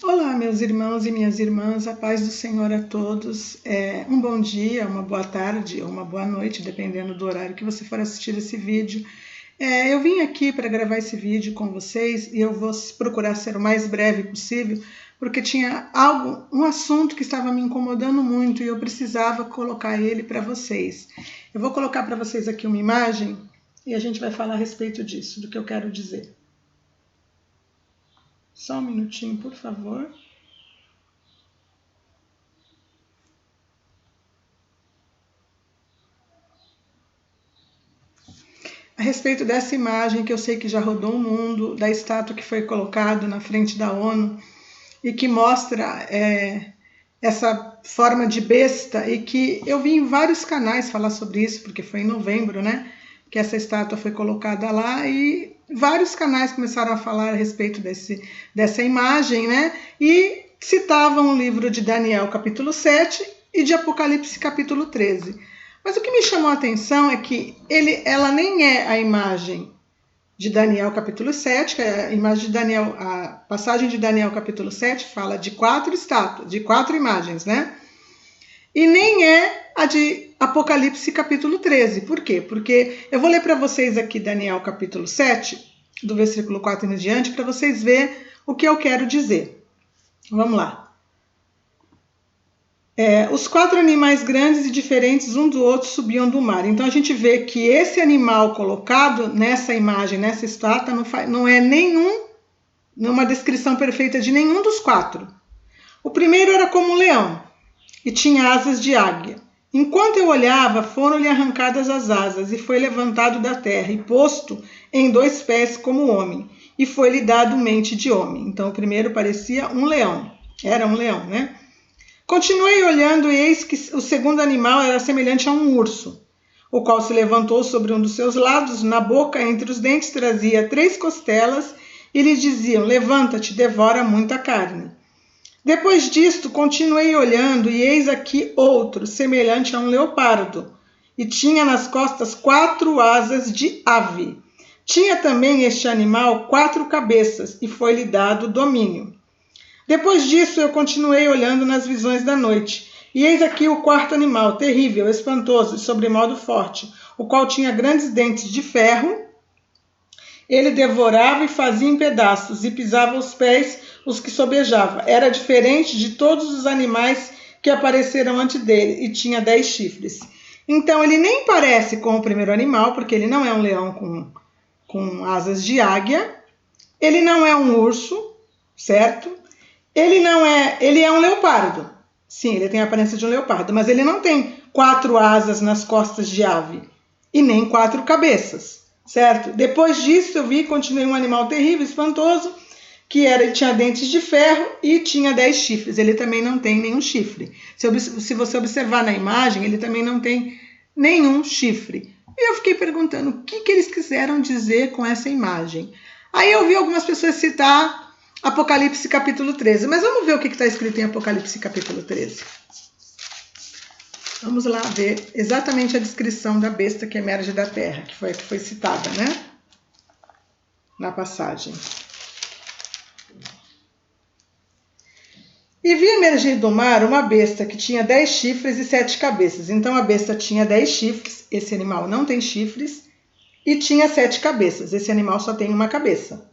Olá, meus irmãos e minhas irmãs, a paz do Senhor a todos. Um bom dia, uma boa tarde ou uma boa noite, dependendo do horário que você for assistir esse vídeo. Eu vim aqui para gravar esse vídeo com vocês e eu vou procurar ser o mais breve possível, porque tinha um assunto que estava me incomodando muito e eu precisava colocar ele para vocês. Eu vou colocar para vocês aqui uma imagem e a gente vai falar a respeito disso, do que eu quero dizer. Só um minutinho, por favor. A respeito dessa imagem que eu sei que já rodou o mundo, da estátua que foi colocada na frente da ONU e que mostra essa forma de besta, e que eu vi em vários canais falar sobre isso, porque foi em novembro, né, que essa estátua foi colocada lá, e vários canais começaram a falar a respeito dessa imagem, né, e citavam o livro de Daniel capítulo 7 e de Apocalipse capítulo 13. Mas o que me chamou a atenção é que ela nem é a imagem de Daniel capítulo 7, que é a imagem de Daniel, a passagem de Daniel capítulo 7 fala de 4 estátuas, de 4 imagens, né? E nem é a de Apocalipse capítulo 13. Por quê? Porque eu vou ler para vocês aqui Daniel capítulo 7, do versículo 4 em diante, para vocês verem o que eu quero dizer. Vamos lá. Os 4 animais grandes e diferentes um do outro subiam do mar. Então a gente vê que esse animal colocado nessa imagem, nessa estátua, não é nenhuma descrição perfeita de nenhum dos 4. O primeiro era como um leão e tinha asas de águia. Enquanto eu olhava, foram-lhe arrancadas as asas e foi levantado da terra e posto em 2 pés como homem, e foi-lhe dado mente de homem. Então o primeiro parecia um leão, era um leão, né? Continuei olhando e eis que o segundo animal era semelhante a um urso, o qual se levantou sobre um dos seus lados, na boca, entre os dentes, trazia 3 costelas e lhe diziam: levanta-te, devora muita carne. Depois disto, continuei olhando e eis aqui outro, semelhante a um leopardo, e tinha nas costas 4 asas de ave. Tinha também este animal 4 cabeças e foi-lhe dado domínio. Depois disso, eu continuei olhando nas visões da noite, e eis aqui o 4º animal, terrível, espantoso e sobremodo forte, o qual tinha grandes dentes de ferro. Ele devorava e fazia em pedaços, e pisava aos pés os que sobejava. Era diferente de todos os animais que apareceram antes dele, e tinha 10 chifres. Então, ele nem parece com o primeiro animal, porque ele não é um leão com asas de águia, ele não é um urso, certo? Ele é um leopardo. Sim, ele tem a aparência de um leopardo, mas ele não tem 4 asas nas costas de ave e nem 4 cabeças, certo? Depois disso eu vi, continuei um animal terrível, espantoso, ele tinha dentes de ferro e tinha 10 chifres. Ele também não tem nenhum chifre. Se você observar na imagem, ele também não tem nenhum chifre. E eu fiquei perguntando o que eles quiseram dizer com essa imagem. Aí eu vi algumas pessoas citar Apocalipse capítulo 13. Mas vamos ver o que está escrito em Apocalipse capítulo 13. Vamos lá ver exatamente a descrição da besta que emerge da terra, que foi citada, né? Na passagem. E vi emergir do mar uma besta que tinha 10 chifres e 7 cabeças. Então a besta tinha 10 chifres, esse animal não tem chifres, e tinha 7 cabeças, esse animal só tem uma cabeça.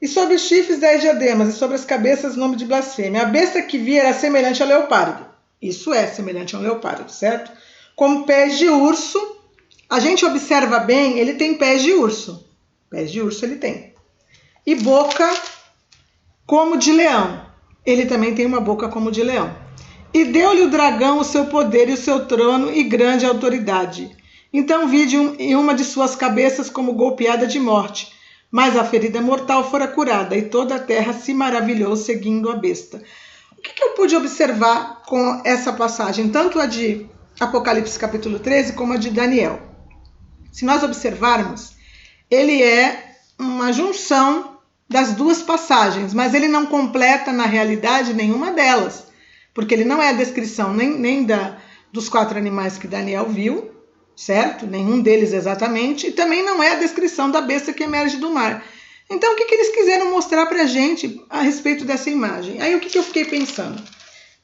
E sobre os chifres 10 diademas, e sobre as cabeças nome de blasfêmia. A besta que vi era semelhante ao leopardo. Isso é semelhante a um leopardo, certo? Com pés de urso. A gente observa bem, ele tem pés de urso. Pés de urso ele tem. E boca como de leão. Ele também tem uma boca como de leão. E deu-lhe o dragão o seu poder e o seu trono e grande autoridade. Então vi em uma de suas cabeças como golpeada de morte. Mas a ferida mortal fora curada, e toda a terra se maravilhou seguindo a besta. O que eu pude observar com essa passagem, tanto a de Apocalipse capítulo 13, como a de Daniel? Se nós observarmos, ele é uma junção das 2 passagens, mas ele não completa na realidade nenhuma delas, porque ele não é a descrição nem dos 4 animais que Daniel viu, certo? Nenhum deles exatamente, e também não é a descrição da besta que emerge do mar. Então, o que eles quiseram mostrar para a gente a respeito dessa imagem? Aí, o que eu fiquei pensando?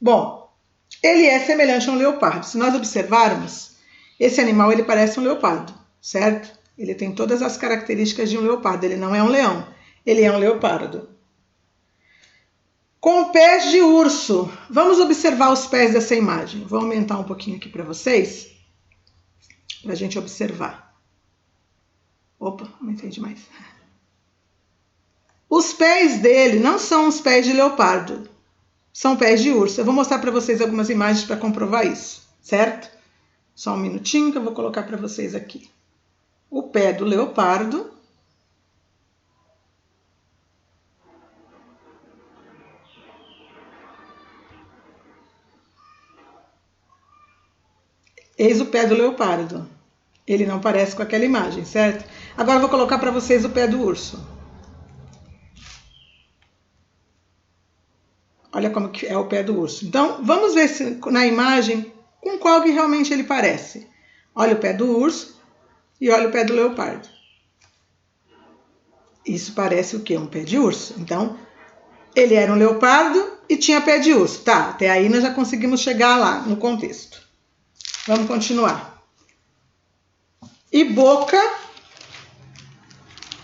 Bom, ele é semelhante a um leopardo. Se nós observarmos, esse animal ele parece um leopardo, certo? Ele tem todas as características de um leopardo. Ele não é um leão, ele é um leopardo. Com pés de urso. Vamos observar os pés dessa imagem. Vou aumentar um pouquinho aqui para vocês, para a gente observar. Opa, aumentei demais. Os pés dele não são os pés de leopardo, são pés de urso. Eu vou mostrar para vocês algumas imagens para comprovar isso, certo? Só um minutinho que eu vou colocar para vocês aqui. O pé do leopardo. Eis o pé do leopardo. Ele não parece com aquela imagem, certo? Agora eu vou colocar para vocês o pé do urso. Olha como que é o pé do urso. Então, vamos ver se, na imagem com qual que realmente ele parece. Olha o pé do urso e olha o pé do leopardo. Isso parece o quê? Um pé de urso. Então, ele era um leopardo e tinha pé de urso. Tá, até aí nós já conseguimos chegar lá no contexto. Vamos continuar. E boca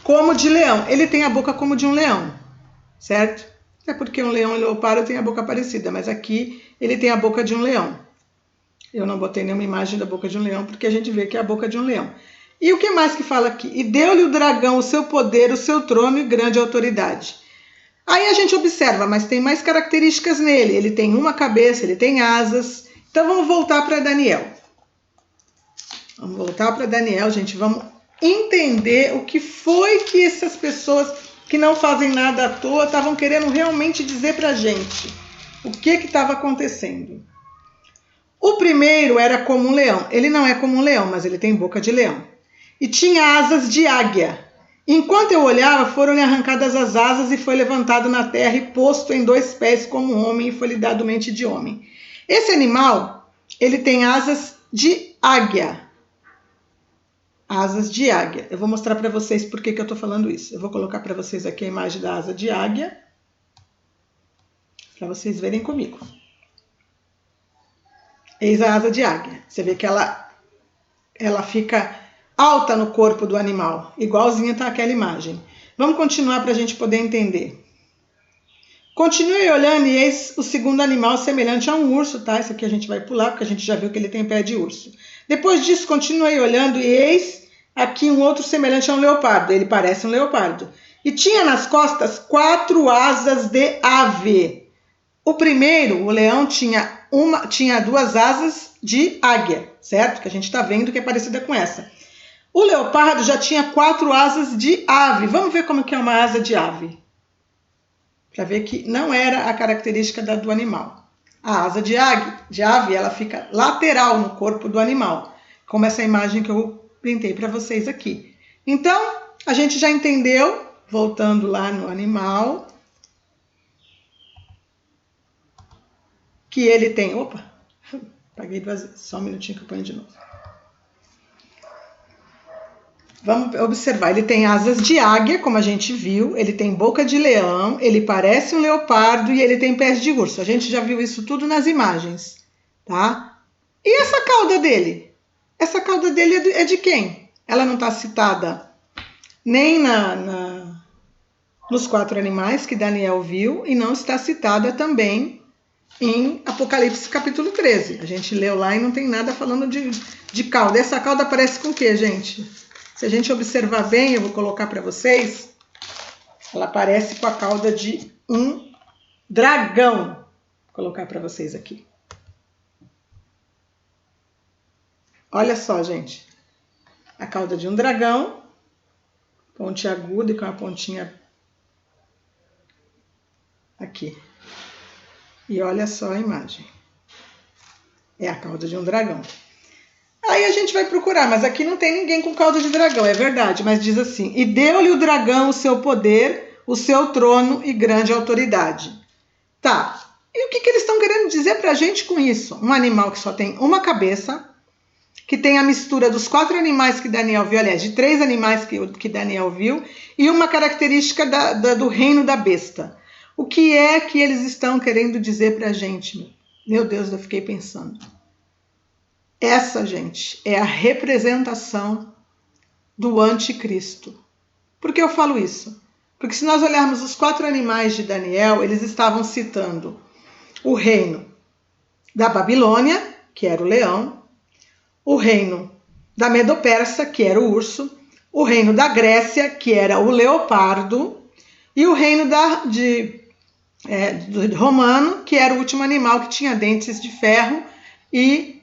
como de leão. Ele tem a boca como de um leão, certo? É porque um leão e um leopardo têm a boca parecida, mas aqui ele tem a boca de um leão. Eu não botei nenhuma imagem da boca de um leão, porque a gente vê que é a boca de um leão. E o que mais que fala aqui? E deu-lhe o dragão o seu poder, o seu trono e grande autoridade. Aí a gente observa, mas tem mais características nele. Ele tem uma cabeça, ele tem asas. Então vamos voltar para Daniel. Vamos voltar para Daniel, gente. Vamos entender o que foi que essas pessoas que não fazem nada à toa estavam querendo realmente dizer para a gente. O que estava acontecendo? O primeiro era como um leão. Ele não é como um leão, mas ele tem boca de leão. E tinha asas de águia. Enquanto eu olhava, foram-lhe arrancadas as asas e foi levantado na terra e posto em 2 pés como um homem e foi-lhe dado mente de homem. Esse animal, ele tem asas de águia. Asas de águia. Eu vou mostrar para vocês por que eu estou falando isso. Eu vou colocar para vocês aqui a imagem da asa de águia, para vocês verem comigo. Eis a asa de águia. Você vê que ela fica alta no corpo do animal, igualzinha está aquela imagem. Vamos continuar para a gente poder entender. Continuei olhando e eis o segundo animal semelhante a um urso, tá? Esse aqui a gente vai pular, porque a gente já viu que ele tem pé de urso. Depois disso, continuei olhando e eis aqui um outro semelhante a um leopardo. Ele parece um leopardo. E tinha nas costas 4 asas de ave. O primeiro, o leão, tinha 2 asas de águia, certo? Que a gente está vendo que é parecida com essa. O leopardo já tinha 4 asas de ave. Vamos ver como que é uma asa de ave. Para ver que não era a característica do animal. A asa de ave, ela fica lateral no corpo do animal, como essa imagem que eu pintei para vocês aqui. Então, a gente já entendeu, voltando lá no animal, que ele tem... Opa, apaguei 2 vezes, só um minutinho que eu ponho de novo. Vamos observar, ele tem asas de águia, como a gente viu, ele tem boca de leão, ele parece um leopardo e ele tem pés de urso. A gente já viu isso tudo nas imagens, tá? E essa cauda dele? Essa cauda dele é de quem? Ela não está citada nem nos 4 animais que Daniel viu e não está citada também em Apocalipse capítulo 13. A gente leu lá e não tem nada falando de cauda. Essa cauda parece com o quê, gente? Se a gente observar bem, eu vou colocar para vocês, ela parece com a cauda de um dragão. Vou colocar para vocês aqui. Olha só, gente. A cauda de um dragão, pontiaguda e com a pontinha aqui. E olha só a imagem. É a cauda de um dragão. Aí a gente vai procurar, mas aqui não tem ninguém com cauda de dragão, é verdade, mas diz assim: e deu-lhe o dragão o seu poder, o seu trono e grande autoridade. Tá, e o que eles estão querendo dizer pra gente com isso? Um animal que só tem uma cabeça, que tem a mistura dos 4 animais que Daniel viu, aliás, de 3 animais que Daniel viu, e uma característica do reino da besta. O que é que eles estão querendo dizer para a gente? Meu Deus, eu fiquei pensando. Essa, gente, é a representação do anticristo. Por que eu falo isso? Porque se nós olharmos os 4 animais de Daniel, eles estavam citando o reino da Babilônia, que era o leão, o reino da Medo-Persa, que era o urso, o reino da Grécia, que era o leopardo, e o reino do romano, que era o último animal que tinha dentes de ferro e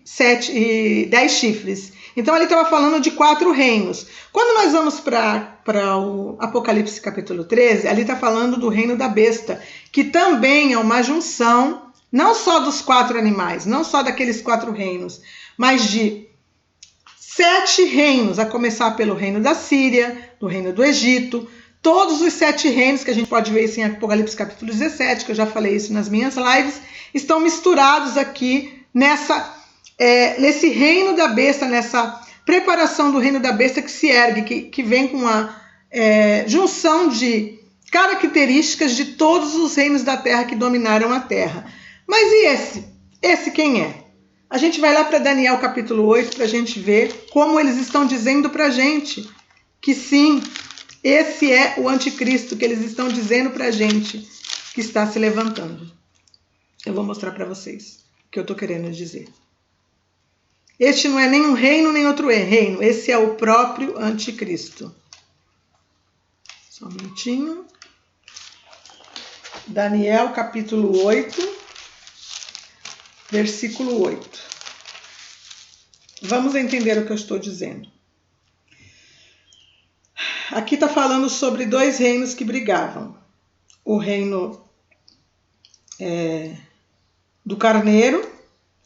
10 chifres. Então ele estava falando de 4 reinos. Quando nós vamos para o Apocalipse capítulo 13, ali está falando do reino da besta, que também é uma junção, não só dos 4 animais, não só daqueles 4 reinos, mas de 7 reinos, a começar pelo reino da Síria, do reino do Egito, todos os 7 reinos, que a gente pode ver isso em Apocalipse capítulo 17, que eu já falei isso nas minhas lives, estão misturados aqui nesse reino da besta, nessa preparação do reino da besta que se ergue, que vem com uma junção de características de todos os reinos da terra que dominaram a terra. Mas e esse? Esse quem é? A gente vai lá para Daniel capítulo 8 para a gente ver como eles estão dizendo para a gente que sim, esse é o anticristo que eles estão dizendo para a gente que está se levantando. Eu vou mostrar para vocês o que eu estou querendo dizer. Este não é nem um reino, nem outro reino. Esse é o próprio anticristo. Só um minutinho. Daniel capítulo 8. Versículo 8. Vamos entender o que eu estou dizendo. Aqui está falando sobre 2 reinos que brigavam. O reino do carneiro,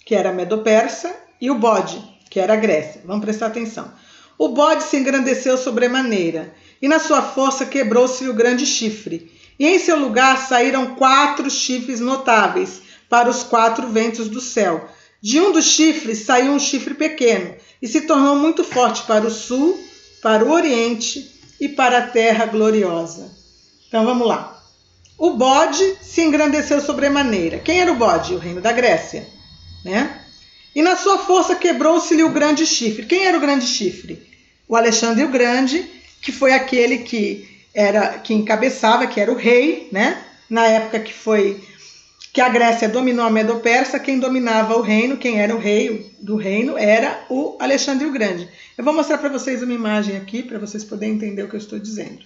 que era a Medo-Persa, e o bode, que era a Grécia. Vamos prestar atenção. O bode se engrandeceu sobremaneira, e na sua força quebrou-se o grande chifre. E em seu lugar saíram 4 chifres notáveis, para os 4 ventos do céu. De um dos chifres saiu um chifre pequeno e se tornou muito forte para o sul, para o oriente e para a terra gloriosa. Então vamos lá. O bode se engrandeceu sobremaneira. Quem era o bode? O reino da Grécia, né? E na sua força quebrou-se-lhe o grande chifre. Quem era o grande chifre? O Alexandre o Grande, que foi aquele que encabeçava, que era o rei, né? Na época que a Grécia dominou a Medo-Persa, quem dominava o reino, quem era o rei do reino, era o Alexandre o Grande. Eu vou mostrar para vocês uma imagem aqui, para vocês poderem entender o que eu estou dizendo.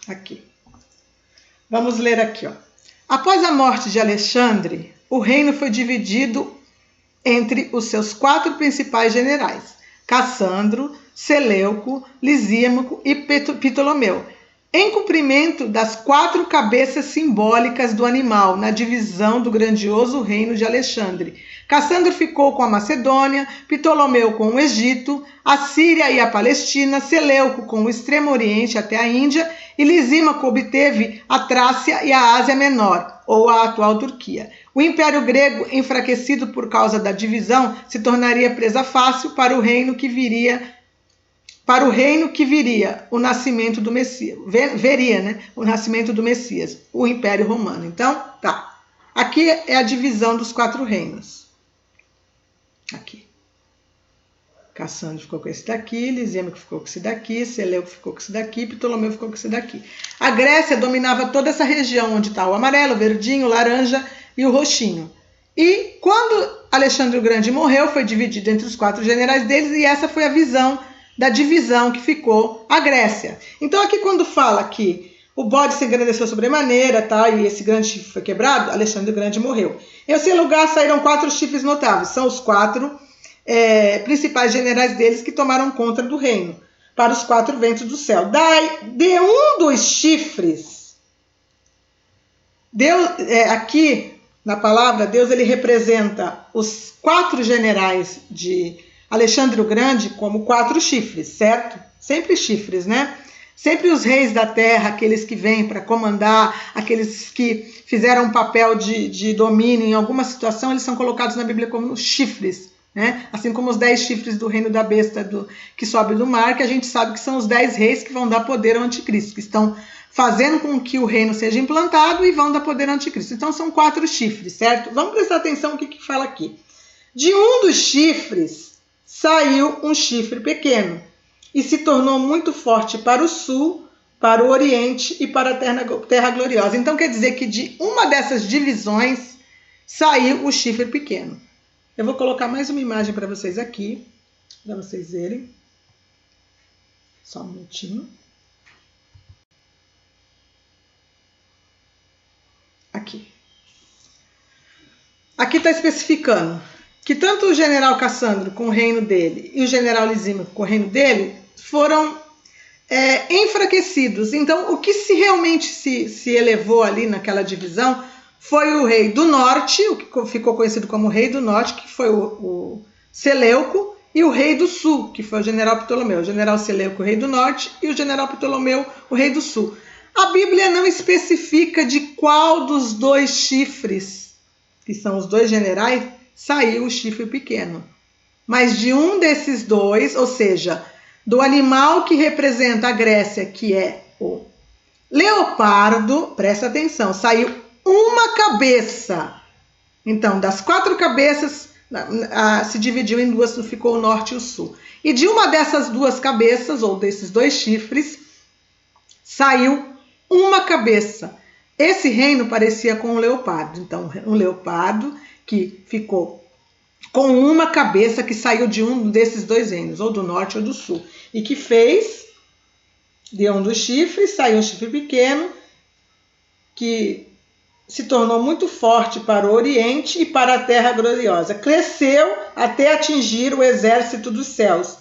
Aqui. Vamos ler aqui, ó. Após a morte de Alexandre, o reino foi dividido entre os seus 4 principais generais, Cassandro, Seleuco, Lisímaco e Ptolomeu, em cumprimento das 4 cabeças simbólicas do animal na divisão do grandioso reino de Alexandre. Cassandro ficou com a Macedônia, Ptolomeu com o Egito, a Síria e a Palestina, Seleuco com o Extremo Oriente até a Índia e Lisímaco obteve a Trácia e a Ásia Menor, ou a atual Turquia. O Império Grego, enfraquecido por causa da divisão, se tornaria presa fácil para o reino que viria o nascimento do Messias. O nascimento do Messias, o Império Romano. Então, tá. Aqui é a divisão dos 4 reinos. Aqui. Cassandro ficou com esse daqui, Lisímaco ficou com esse daqui, Seleuco ficou com esse daqui, Ptolomeu ficou com esse daqui. A Grécia dominava toda essa região onde está o amarelo, o verdinho, o laranja e o roxinho. E quando Alexandre o Grande morreu, foi dividido entre os 4 generais deles e essa foi a visão da divisão que ficou a Grécia. Então aqui quando fala que o bode se engrandeceu sobremaneira, tá, e esse grande chifre foi quebrado, Alexandre o Grande morreu. Em seu lugar saíram 4 chifres notáveis, são os 4 principais generais deles que tomaram conta do reino, para os 4 ventos do céu. De um dos chifres, Deus, aqui na palavra, Deus ele representa os 4 generais de Alexandre o Grande como 4 chifres, certo? Sempre chifres, né? Sempre os reis da terra, aqueles que vêm para comandar, aqueles que fizeram um papel de domínio em alguma situação, eles são colocados na Bíblia como chifres, né? Assim como os 10 chifres do reino da besta que sobe do mar, que a gente sabe que são os 10 reis que vão dar poder ao anticristo, que estão fazendo com que o reino seja implantado e vão dar poder ao anticristo. Então são 4 chifres, certo? Vamos prestar atenção no que fala aqui. De um dos chifres saiu um chifre pequeno e se tornou muito forte para o sul, para o oriente e para a terra gloriosa. Então quer dizer que de uma dessas divisões saiu o chifre pequeno. Eu vou colocar mais uma imagem para vocês aqui, para vocês verem. Só um minutinho. Aqui. Aqui está especificando que tanto o general Cassandro com o reino dele e o general Lisímaco com o reino dele foram enfraquecidos. Então, o que realmente se elevou ali naquela divisão foi o rei do norte, o que ficou conhecido como rei do norte, que foi o Seleuco, e o rei do sul, que foi o general Ptolomeu. O general Seleuco, o rei do norte, e o general Ptolomeu, o rei do sul. A Bíblia não especifica de qual dos 2 chifres, que são os 2 generais, saiu o chifre pequeno. Mas de um desses 2, ou seja, do animal que representa a Grécia, que é o leopardo, presta atenção, saiu uma cabeça. Então, das 4 cabeças, se dividiu em 2, ficou o norte e o sul. E de uma dessas 2 cabeças, ou desses 2 chifres, saiu uma cabeça. Esse reino parecia com um leopardo. Então, um leopardo que ficou com uma cabeça que saiu de um desses 2 reinos, ou do norte ou do sul. E que fez, de um dos chifres, saiu um chifre pequeno, que se tornou muito forte para o oriente e para a terra gloriosa. Cresceu até atingir o exército dos céus.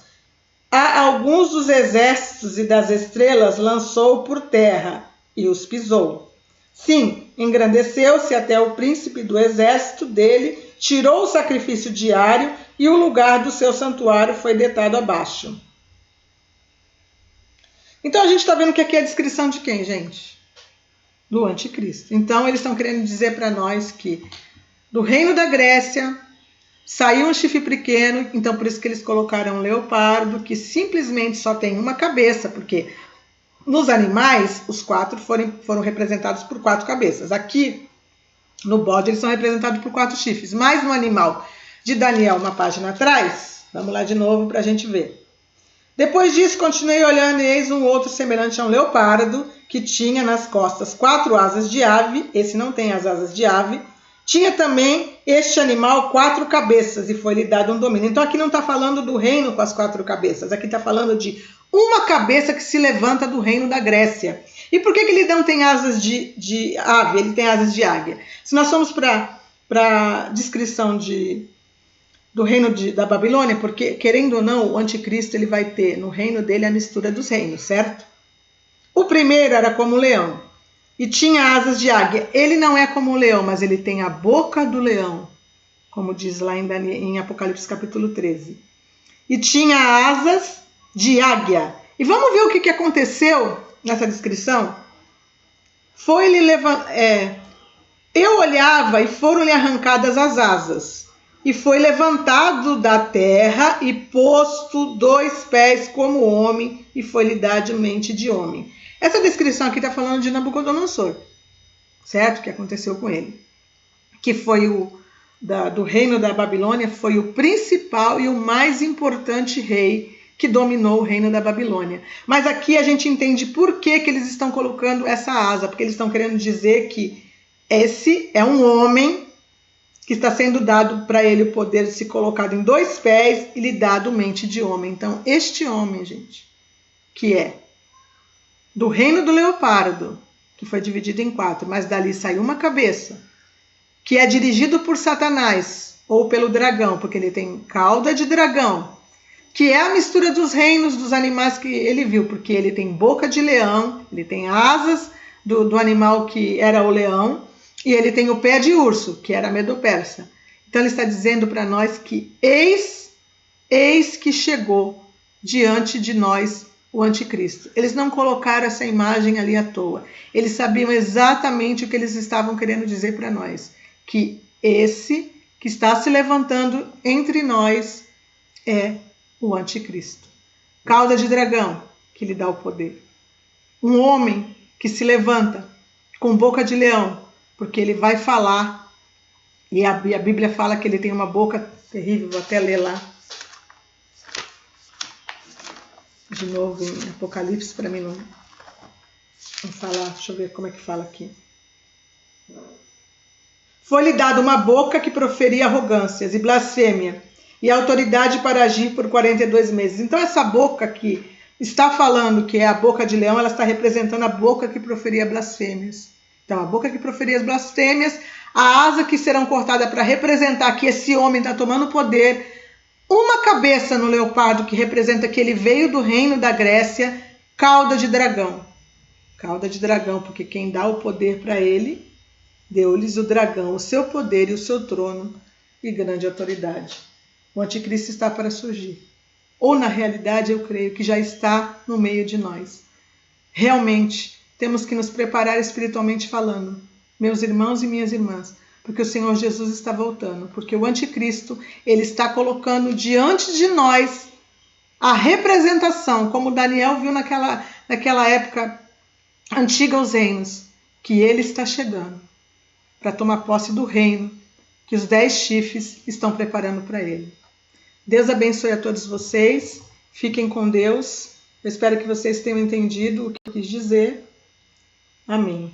A alguns dos exércitos e das estrelas lançou por terra e os pisou. Sim, engrandeceu-se até o príncipe do exército dele, tirou o sacrifício diário e o lugar do seu santuário foi deitado abaixo. Então a gente está vendo que aqui é a descrição de quem, gente? Do anticristo. Então eles estão querendo dizer para nós que do reino da Grécia saiu um chifre pequeno, então por isso que eles colocaram um leopardo, que simplesmente só tem uma cabeça, porque nos animais os 4 foram representados por 4 cabeças. Aqui no bode eles são representados por 4 chifres, mas no animal de Daniel, uma página atrás, vamos lá de novo para a gente ver. Depois disso, continuei olhando e eis um outro semelhante a um leopardo, que tinha nas costas 4 asas de ave, esse não tem as asas de ave, tinha também este animal 4 cabeças e foi-lhe dado um domínio. Então aqui não está falando do reino com as 4 cabeças, aqui está falando de uma cabeça que se levanta do reino da Grécia. E por que ele não tem asas de ave, ele tem asas de águia? Se nós formos para a descrição do reino da Babilônia, porque, querendo ou não, o anticristo ele vai ter no reino dele a mistura dos reinos, certo? O primeiro era como o leão e tinha asas de águia. Ele não é como o leão, mas ele tem a boca do leão, como diz lá em Apocalipse capítulo 13. E tinha asas de águia. E vamos ver o que aconteceu nessa descrição? Eu olhava e foram-lhe arrancadas as asas. E foi levantado da terra e posto 2 pés como homem, e foi-lhe dado mente de homem. Essa descrição aqui está falando de Nabucodonosor, certo? Que aconteceu com ele. Que foi do reino da Babilônia, foi o principal e o mais importante rei que dominou o reino da Babilônia. Mas aqui a gente entende por que eles estão colocando essa asa, porque eles estão querendo dizer que esse é um homem que está sendo dado para ele o poder de se colocar em 2 pés e lhe dado mente de homem. Então, este homem, gente, que é do reino do leopardo, que foi dividido em 4, mas dali saiu uma cabeça, que é dirigido por Satanás, ou pelo dragão, porque ele tem cauda de dragão, que é a mistura dos reinos dos animais que ele viu, porque ele tem boca de leão, ele tem asas do animal que era o leão, e ele tem o pé de urso, que era a Medo-Persa. Então ele está dizendo para nós que eis que chegou diante de nós o anticristo. Eles não colocaram essa imagem ali à toa. Eles sabiam exatamente o que eles estavam querendo dizer para nós. Que esse que está se levantando entre nós é o anticristo. Cauda de dragão, que lhe dá o poder. Um homem que se levanta com boca de leão, porque ele vai falar, e a Bíblia fala que ele tem uma boca terrível, vou até ler lá. De novo em Apocalipse, para mim não falar, deixa eu ver como é que fala aqui. Foi-lhe dada uma boca que proferia arrogâncias e blasfêmia, e autoridade para agir por 42 meses. Então essa boca que está falando que é a boca de leão, ela está representando a boca que proferia blasfêmias. Então a boca que proferia as blasfêmias, a asa que serão cortadas para representar que esse homem está tomando poder, uma cabeça no leopardo que representa que ele veio do reino da Grécia, cauda de dragão. Cauda de dragão, porque quem dá o poder para ele, deu-lhes o dragão, o seu poder e o seu trono e grande autoridade. O anticristo está para surgir. Ou na realidade eu creio que já está no meio de nós. Realmente temos que nos preparar espiritualmente falando, meus irmãos e minhas irmãs, porque o Senhor Jesus está voltando, porque o anticristo, ele está colocando diante de nós a representação, como Daniel viu naquela época antiga aos reinos, que ele está chegando para tomar posse do reino que os 10 chifres estão preparando para ele. Deus abençoe a todos vocês, fiquem com Deus, eu espero que vocês tenham entendido o que eu quis dizer. Amém.